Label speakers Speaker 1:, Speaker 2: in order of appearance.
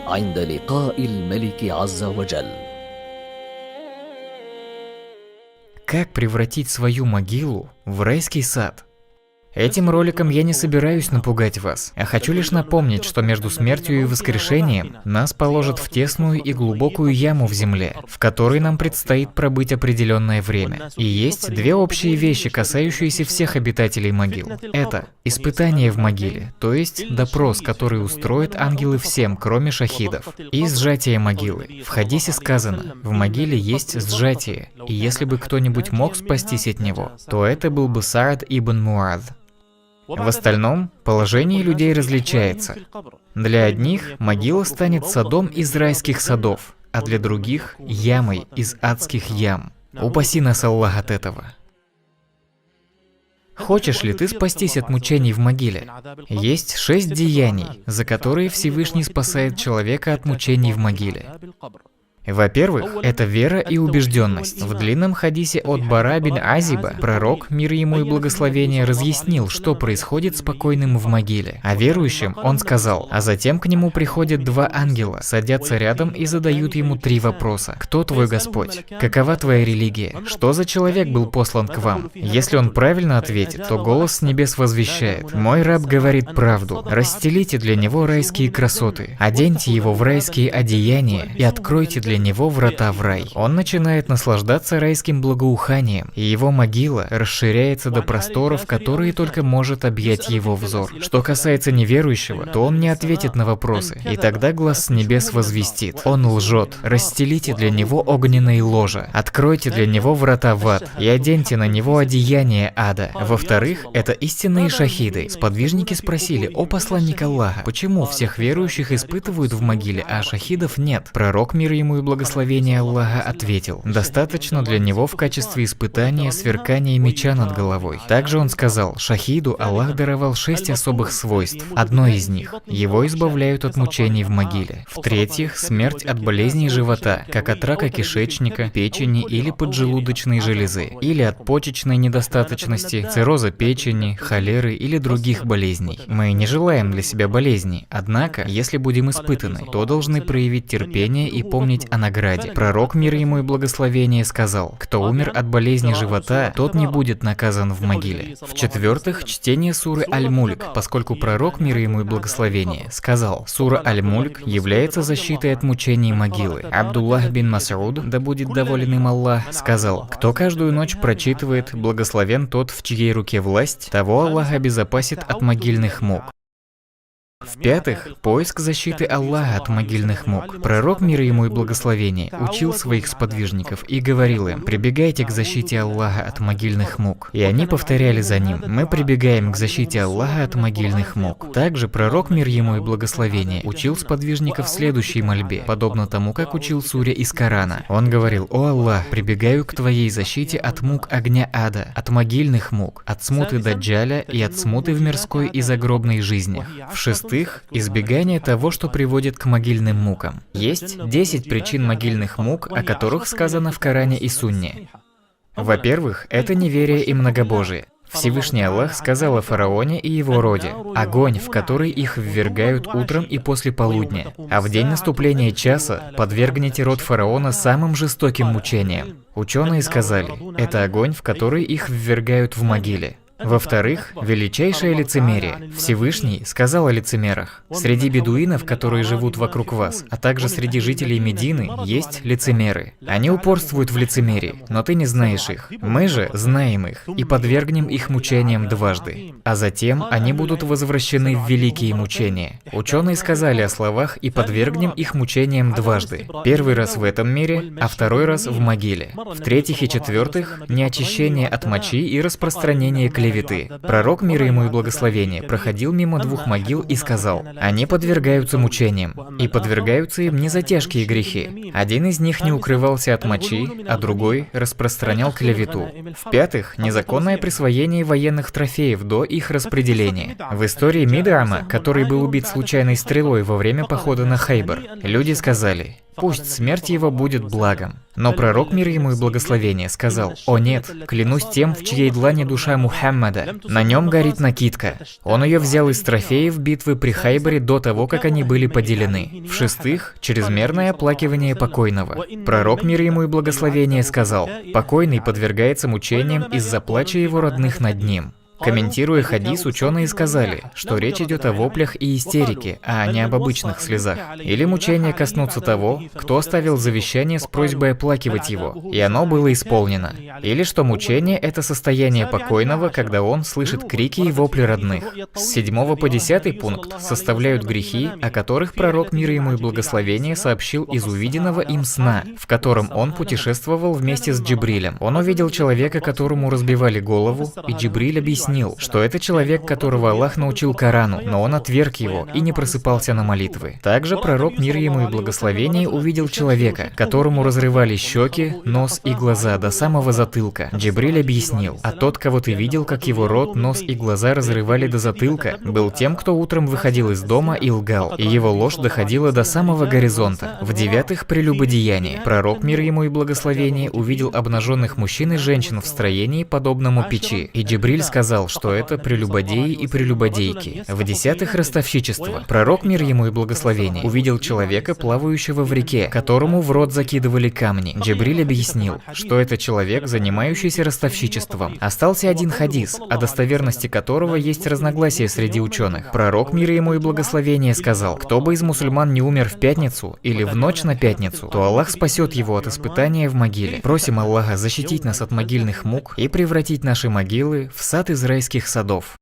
Speaker 1: عند لقاء الملك عز وجل.
Speaker 2: Как превратить свою могилу в райский сад? Этим роликом я не собираюсь напугать вас, а хочу лишь напомнить, что между смертью и воскрешением нас положат в тесную и глубокую яму в земле, в которой нам предстоит пробыть определенное время. И есть две общие вещи, касающиеся всех обитателей могил. Это испытание в могиле, то есть допрос, который устроят ангелы всем, кроме шахидов, и сжатие могилы. В хадисе сказано: в могиле есть сжатие, и если бы кто-нибудь мог спастись от него, то это был бы Саад ибн Муад. В остальном, положение людей различается. Для одних могила станет садом из райских садов, а для других – ямой из адских ям. Упаси нас Аллах от этого. Хочешь ли ты спастись от мучений в могиле? Есть 6 деяний, за которые Всевышний спасает человека от мучений в могиле. Во-первых, это вера и убежденность. В длинном хадисе от Бара бин Азиба пророк, мир ему и благословение, разъяснил, что происходит с покойным в могиле. А верующим он сказал: а затем к нему приходят 2 ангела, садятся рядом и задают ему 3 вопроса. Кто твой Господь? Какова твоя религия? Что за человек был послан к вам? Если он правильно ответит, то голос с небес возвещает: мой раб говорит правду. Расстелите для него райские красоты, оденьте его в райские одеяния и откройте для него врата в рай. Он начинает наслаждаться райским благоуханием, и его могила расширяется до просторов, которые только может объять его взор. Что касается неверующего, то он не ответит на вопросы, и тогда глаз с небес возвестит: он лжет. Расстелите для него огненные ложа, откройте для него врата в ад и оденьте на него одеяние ада. Во-вторых, это истинные шахиды. Сподвижники спросили: о посланник Аллаха, почему всех верующих испытывают в могиле, а шахидов нет? Пророк, мир ему и благословение Аллаха, ответил: достаточно для него в качестве испытания сверкания меча над головой. Также он сказал: шахиду Аллах даровал 6 особых свойств. Одно из них – его избавляют от мучений в могиле. В-третьих, смерть от болезней живота, как от рака кишечника, печени или поджелудочной железы, или от почечной недостаточности, цирроза печени, холеры или других болезней. Мы не желаем для себя болезней, однако, если будем испытаны, то должны проявить терпение и помнить о награде. Пророк, мир ему и благословение, сказал: кто умер от болезни живота, тот не будет наказан в могиле. В-четвертых, чтение суры Аль-Мульк, поскольку пророк, мир ему и благословение, сказал: сура Аль-Мульк является защитой от мучений могилы. Абдуллах бин Мас'уд, да будет доволен им Аллах, сказал: кто каждую ночь прочитывает «Благословен тот, в чьей руке власть», того Аллах обезопасит от могильных мук. В-пятых, поиск защиты Аллаха от могильных мук. Пророк, мир ему и благословение, учил своих сподвижников и говорил им: прибегайте к защите Аллаха от могильных мук. И они повторяли за ним: мы прибегаем к защите Аллаха от могильных мук. Также пророк, мир ему и благословение, учил сподвижников следующей мольбе, подобно тому, как учил суре из Корана. Он говорил: о Аллах, прибегаю к твоей защите от мук огня ада, от могильных мук, от смуты Даджаля и от смуты в мирской и загробной жизнях. В-шестых, избегание того, что приводит к могильным мукам. Есть 10 причин могильных мук, о которых сказано в Коране и Сунне. Во-первых, это неверие и многобожие. Всевышний Аллах сказал о фараоне и его роде: огонь, в который их ввергают утром и после полудня, а в день наступления часа подвергните род фараона самым жестоким мучениям. Ученые сказали: это огонь, в который их ввергают в могиле. Во-вторых, величайшее лицемерие. Всевышний сказал о лицемерах: среди бедуинов, которые живут вокруг вас, а также среди жителей Медины, есть лицемеры. Они упорствуют в лицемерии, но ты не знаешь их. Мы же знаем их и подвергнем их мучениям дважды. А затем они будут возвращены в великие мучения. Ученые сказали о словах «и подвергнем их мучениям дважды». Первый раз в этом мире, а второй раз в могиле. В-третьих и четвертых, неочищение от мочи и распространение клеветы. Пророк, мир ему и благословение, проходил мимо 2 могил и сказал: они подвергаются мучениям, и подвергаются им не за тяжкие грехи. Один из них не укрывался от мочи, а другой распространял клевету. В-пятых, незаконное присвоение военных трофеев до их распределения. В истории Мид'ама, который был убит случайной стрелой во время похода на Хайбар, люди сказали: пусть смерть его будет благом. Но пророк, мир ему и благословение, сказал: «О нет, клянусь тем, в чьей длани душа Мухаммада, на нем горит накидка». Он ее взял из трофеев битвы при Хайбаре до того, как они были поделены. В-шестых, чрезмерное оплакивание покойного. Пророк, мир ему и благословение, сказал: «Покойный подвергается мучениям из-за плача его родных над ним». Комментируя хадис, ученые сказали, что речь идет о воплях и истерике, а не об обычных слезах. Или мучения коснутся того, кто оставил завещание с просьбой оплакивать его, и оно было исполнено. Или что мучение – это состояние покойного, когда он слышит крики и вопли родных. С 7 по 10 пункт составляют грехи, о которых пророк, мир ему и благословение, сообщил из увиденного им сна, в котором он путешествовал вместе с Джибрилем. Он увидел человека, которому разбивали голову, и Джибриль объяснил, что это человек, которого Аллах научил Корану, но он отверг его и не просыпался на молитвы. Также пророк, мир ему и благословение, увидел человека, которому разрывали щеки, нос и глаза до самого затылка. Джибриль объяснил: «А тот, кого ты видел, как его рот, нос и глаза разрывали до затылка, был тем, кто утром выходил из дома и лгал, и его ложь доходила до самого горизонта». В-девятых, прелюбодеяние. Пророк, мир ему и благословение, увидел обнаженных мужчин и женщин в строении, подобному печи, и Джибриль сказал, что это прелюбодеи и прелюбодейки. В-десятых, ростовщичество. Пророк, мир ему и благословение, увидел человека, плавающего в реке, которому в рот закидывали камни. Джибриль объяснил, что это человек, занимающийся ростовщичеством. Остался один хадис, о достоверности которого есть разногласия среди ученых. Пророк, мир ему и благословение, сказал: «Кто бы из мусульман не умер в пятницу или в ночь на пятницу, то Аллах спасет его от испытания в могиле». Просим Аллаха защитить нас от могильных мук и превратить наши могилы в сад из райских садов.